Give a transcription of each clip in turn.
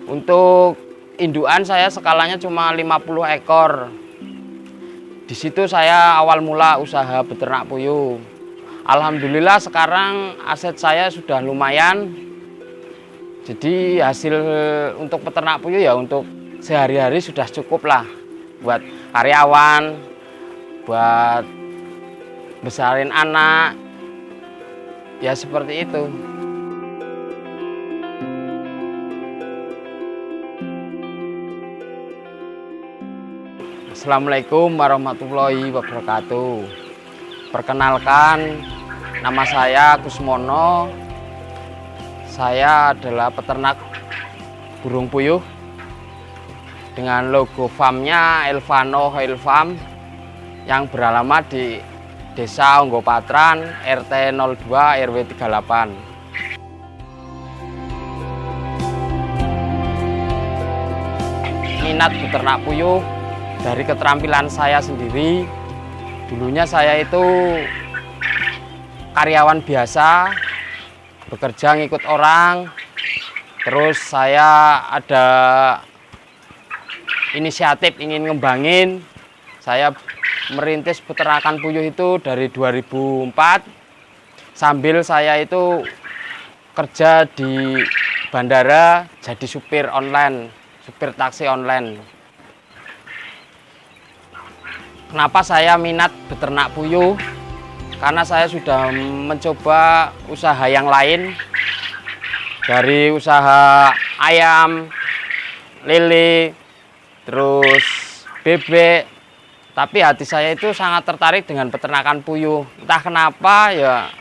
Untuk indukan saya skalanya cuma 50 ekor. Di situ saya awal mula usaha beternak puyuh. Alhamdulillah sekarang aset saya sudah lumayan. Jadi hasil untuk peternak puyuh ya untuk sehari-hari sudah cukup lah. Buat karyawan, buat besarin anak, ya seperti itu. Assalamualaikum warahmatullahi wabarakatuh. Perkenalkan, nama saya Kusmono. Saya adalah peternak burung puyuh dengan logo farmnya Elvano Oil Farm yang beralamat di Desa Onggopatran, RT 02 RW 38. Minat beternak puyuh dari keterampilan saya sendiri. Dulunya saya itu karyawan biasa, bekerja ngikut orang. Terus saya ada inisiatif ingin ngembangin. Saya merintis peternakan puyuh itu dari 2004. Sambil saya itu kerja di bandara jadi supir online, supir taksi online. Kenapa saya minat beternak puyuh? Karena saya sudah mencoba usaha yang lain. Dari usaha ayam, lele, terus bebek. Tapi hati saya itu sangat tertarik dengan peternakan puyuh. Entah kenapa ya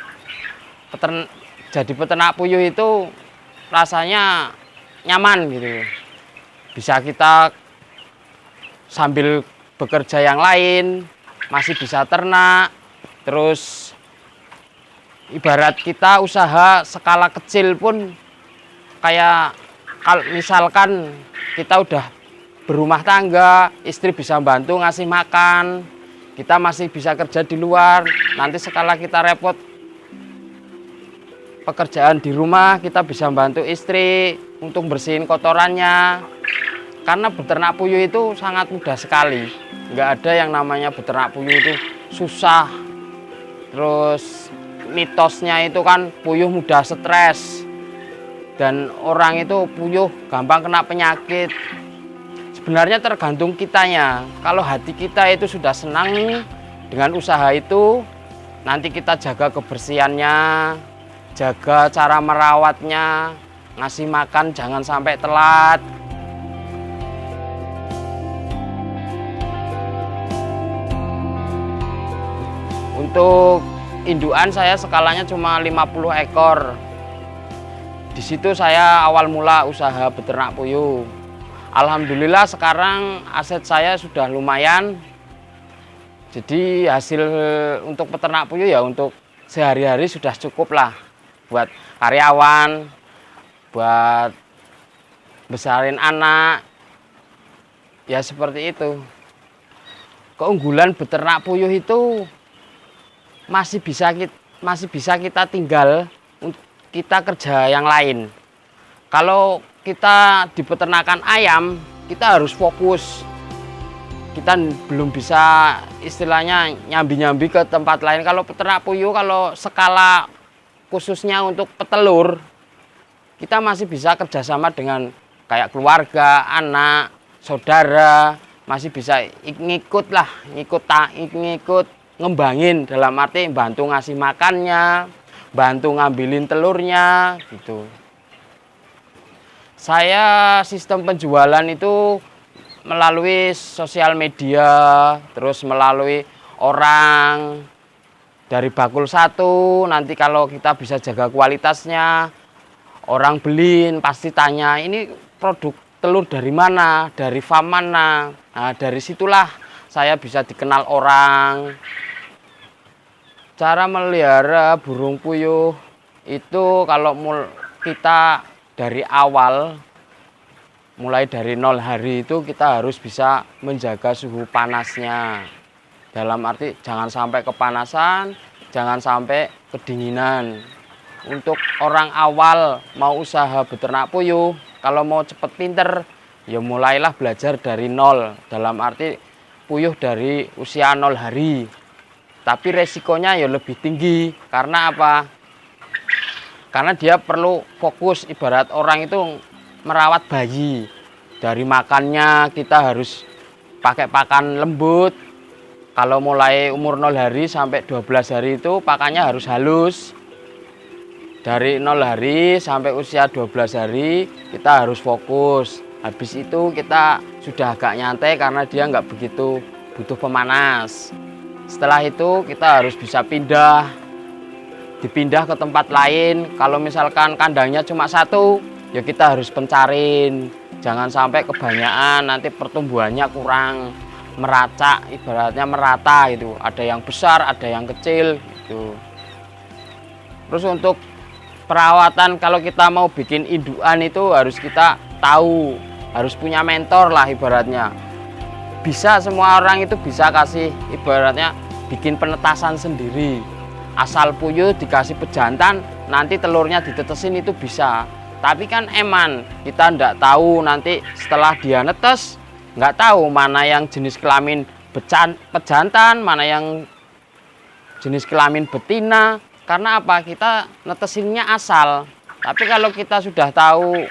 jadi peternak puyuh itu rasanya nyaman gitu. Bisa kita sambil bekerja yang lain, masih bisa ternak, terus ibarat kita usaha skala kecil pun kayak misalkan kita udah berumah tangga, istri bisa bantu ngasih makan, kita masih bisa kerja di luar, nanti skala kita repot pekerjaan di rumah, kita bisa bantu istri untuk bersihin kotorannya. Karena beternak puyuh itu sangat mudah sekali. Nggak ada yang namanya beternak puyuh itu susah. Terus mitosnya itu kan puyuh mudah stres. Dan orang itu puyuh gampang kena penyakit. Sebenarnya tergantung kitanya. Kalau hati kita itu sudah senang dengan usaha itu, nanti kita jaga kebersihannya, jaga cara merawatnya, ngasih makan jangan sampai telat. Untuk indukan saya skalanya cuma 50 ekor. Di situ saya awal mula usaha beternak puyuh. Alhamdulillah sekarang aset saya sudah lumayan. Jadi hasil untuk peternak puyuh ya untuk sehari-hari sudah cukup lah. Buat karyawan, buat besarin anak, ya seperti itu. Keunggulan beternak puyuh itu masih bisa kita tinggal, kita kerja yang lain. Kalau kita di peternakan ayam, kita harus fokus. Kita belum bisa istilahnya nyambi-nyambi ke tempat lain. Kalau peternak puyuh, kalau skala khususnya untuk petelur, kita masih bisa kerjasama dengan kayak keluarga, anak, saudara, masih bisa ngikut ngembangin, dalam arti bantu ngasih makannya, bantu ngambilin telurnya gitu. Saya sistem penjualan itu melalui sosial media, terus melalui orang dari bakul satu. Nanti kalau kita bisa jaga kualitasnya, orang beliin pasti tanya, ini produk telur dari mana, dari farm mana. Nah, dari situlah saya bisa dikenal orang. Cara melihara burung puyuh itu kalau kita dari awal, mulai dari 0 hari itu kita harus bisa menjaga suhu panasnya. Dalam arti jangan sampai kepanasan, jangan sampai kedinginan. Untuk orang awal mau usaha beternak puyuh, kalau mau cepet pinter ya mulailah belajar dari nol, dalam arti puyuh dari usia 0 hari. Tapi resikonya ya lebih tinggi. Karena apa? Karena dia perlu fokus, ibarat orang itu merawat bayi. Dari makannya kita harus pakai pakan lembut. Kalau mulai umur 0 hari sampai 12 hari itu pakannya harus halus. Dari 0 hari sampai usia 12 hari kita harus fokus. Habis itu kita sudah agak nyantai karena dia nggak begitu butuh pemanas. Setelah itu kita harus bisa dipindah ke tempat lain. Kalau misalkan kandangnya cuma satu, ya kita harus pencarin. Jangan sampai kebanyakan, nanti pertumbuhannya kurang meracak, ibaratnya merata gitu. Ada yang besar, ada yang kecil gitu. Terus untuk perawatan, kalau kita mau bikin indukan itu harus kita tahu, harus punya mentor lah ibaratnya. Bisa, semua orang itu bisa kasih, ibaratnya bikin penetasan sendiri. Asal puyuh dikasih pejantan, nanti telurnya ditetesin itu bisa. Tapi kan eman, kita ndak tahu nanti setelah dia netes, nggak tahu mana yang jenis kelamin pejantan, mana yang jenis kelamin betina. Karena apa? Kita netesinnya asal. Tapi kalau kita sudah tahu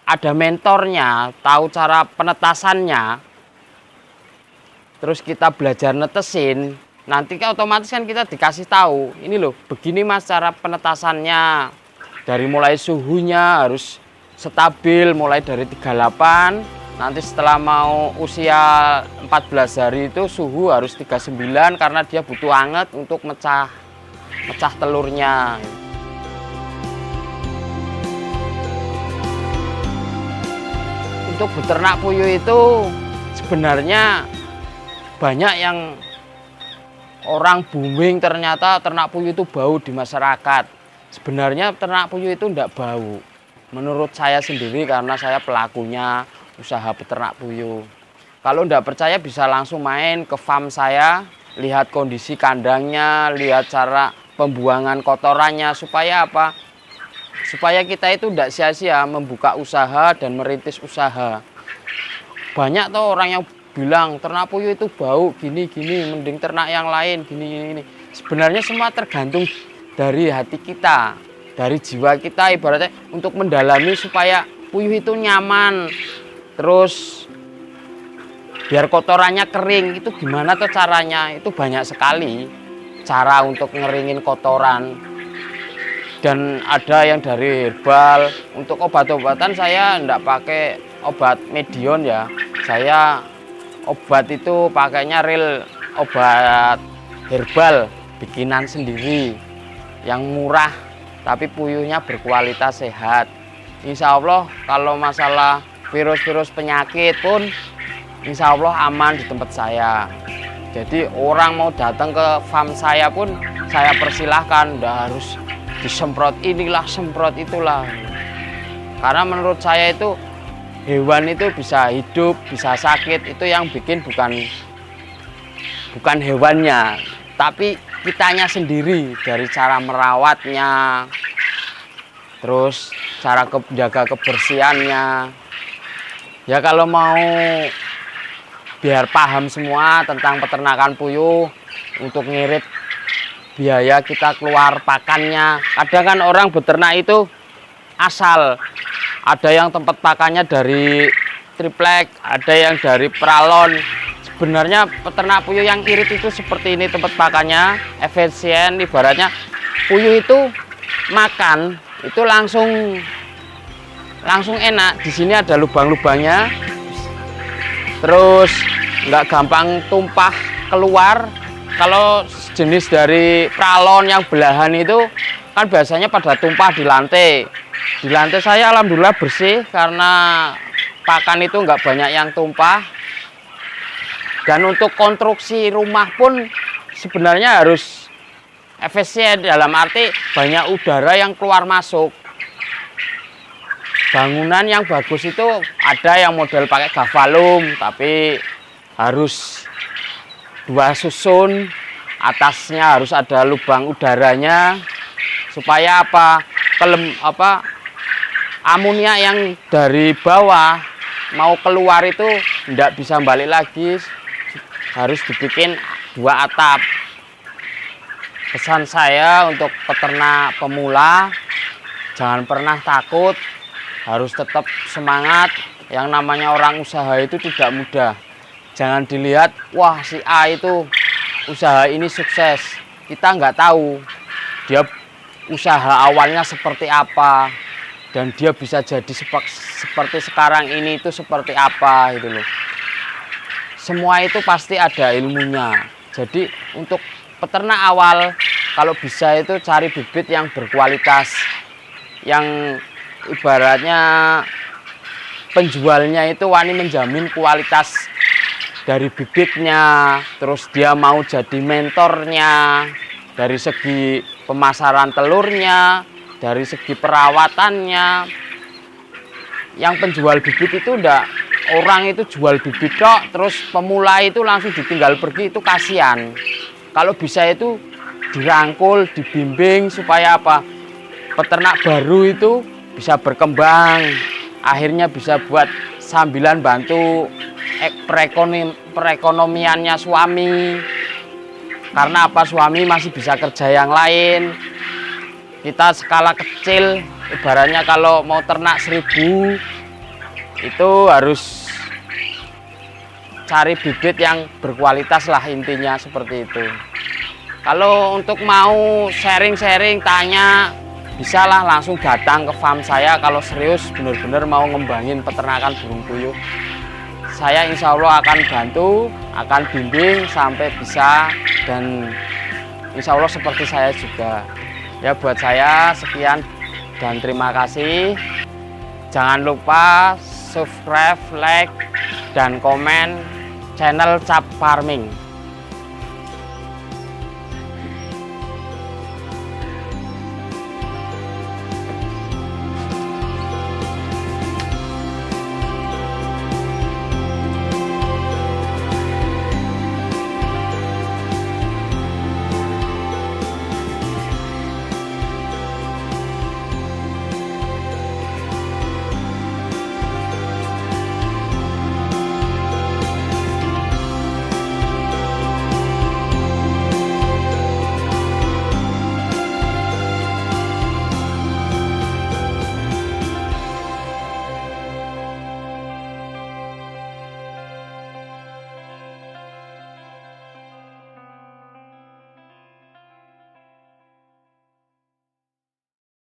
ada mentornya, tahu cara penetasannya, terus kita belajar netesin, nanti kan otomatis kan kita dikasih tahu, ini loh, begini mas cara penetasannya. Dari mulai suhunya harus stabil, mulai dari 38, nanti setelah mau usia 14 hari itu suhu harus 39 karena dia butuh hangat untuk mecah telurnya. Untuk beternak puyuh itu sebenarnya banyak yang orang booming, ternyata ternak puyuh itu bau di masyarakat. Sebenarnya ternak puyuh itu enggak bau. Menurut saya sendiri karena saya pelakunya usaha peternak puyuh. Kalau enggak percaya bisa langsung main ke farm saya, lihat kondisi kandangnya, lihat cara pembuangan kotorannya, supaya apa? Supaya kita itu enggak sia-sia membuka usaha dan merintis usaha. Banyak tuh orang yang bilang ternak puyuh itu bau gini-gini, mending ternak yang lain gini-gini. Sebenarnya semua tergantung dari hati kita, dari jiwa kita, ibaratnya untuk mendalami supaya puyuh itu nyaman, terus biar kotorannya kering. Itu gimana tuh caranya? Itu banyak sekali cara untuk ngeringin kotoran, dan ada yang dari herbal. Untuk obat-obatan saya enggak pakai obat medion ya, saya obat itu pakainya real obat herbal bikinan sendiri yang murah tapi puyuhnya berkualitas sehat. Insya Allah kalau masalah virus-virus penyakit pun insya Allah aman di tempat saya. Jadi orang mau datang ke farm saya pun saya persilahkan, nggak harus disemprot inilah semprot itulah. Karena menurut saya itu hewan itu bisa hidup, bisa sakit, itu yang bikin bukan hewannya, tapi kitanya sendiri, dari cara merawatnya, terus cara menjaga kebersihannya. Ya kalau mau biar paham semua tentang peternakan puyuh, untuk ngirit biaya kita keluar pakannya. Kadang kan orang beternak itu asal, ada yang tempat pakannya dari triplek, ada yang dari pralon. Sebenarnya peternak puyuh yang irit itu seperti ini tempat pakannya, efisien. Ibaratnya puyuh itu makan itu langsung enak. Di sini ada lubang-lubangnya, terus nggak gampang tumpah keluar. Kalau jenis dari pralon yang belahan itu kan biasanya pada tumpah di lantai. Di lantai saya alhamdulillah bersih karena pakan itu nggak banyak yang tumpah. Dan untuk konstruksi rumah pun sebenarnya harus efisien, dalam arti banyak udara yang keluar masuk. Bangunan yang bagus itu ada yang model pakai gavalum, tapi harus 2 susun, atasnya harus ada lubang udaranya supaya apa? amonia yang dari bawah mau keluar itu tidak bisa balik lagi, harus dibikin 2 atap. Pesan saya untuk peternak pemula, jangan pernah takut, harus tetap semangat. Yang namanya orang usaha itu tidak mudah. Jangan dilihat, wah si A itu usaha ini sukses. Kita nggak tahu dia usaha awalnya seperti apa, dan dia bisa jadi seperti sekarang ini itu seperti apa gitu loh. Semua itu pasti ada ilmunya. Jadi untuk peternak awal, kalau bisa itu cari bibit yang berkualitas, yang ibaratnya penjualnya itu wani menjamin kualitas dari bibitnya, terus dia mau jadi mentornya dari segi pemasaran telurnya, dari segi perawatannya. Yang penjual bibit itu enggak, orang itu jual bibit kok, terus pemula itu langsung ditinggal pergi, itu kasihan. Kalau bisa itu dirangkul, dibimbing supaya apa? Peternak baru itu bisa berkembang, akhirnya bisa buat sambilan bantu perekonomiannya suami. Karena apa? Suami masih bisa kerja yang lain. Kita skala kecil, ibaratnya kalau mau ternak 1000 itu harus cari bibit yang berkualitas lah, intinya seperti itu. Kalau untuk mau sharing-sharing, tanya, bisalah langsung datang ke farm saya kalau serius benar-benar mau ngembangin peternakan burung puyuh. Saya insya Allah akan bantu, akan bimbing sampai bisa, dan insya Allah seperti saya juga. Ya buat saya sekian dan terima kasih. Jangan lupa subscribe, like, dan komen channel Cap Farming.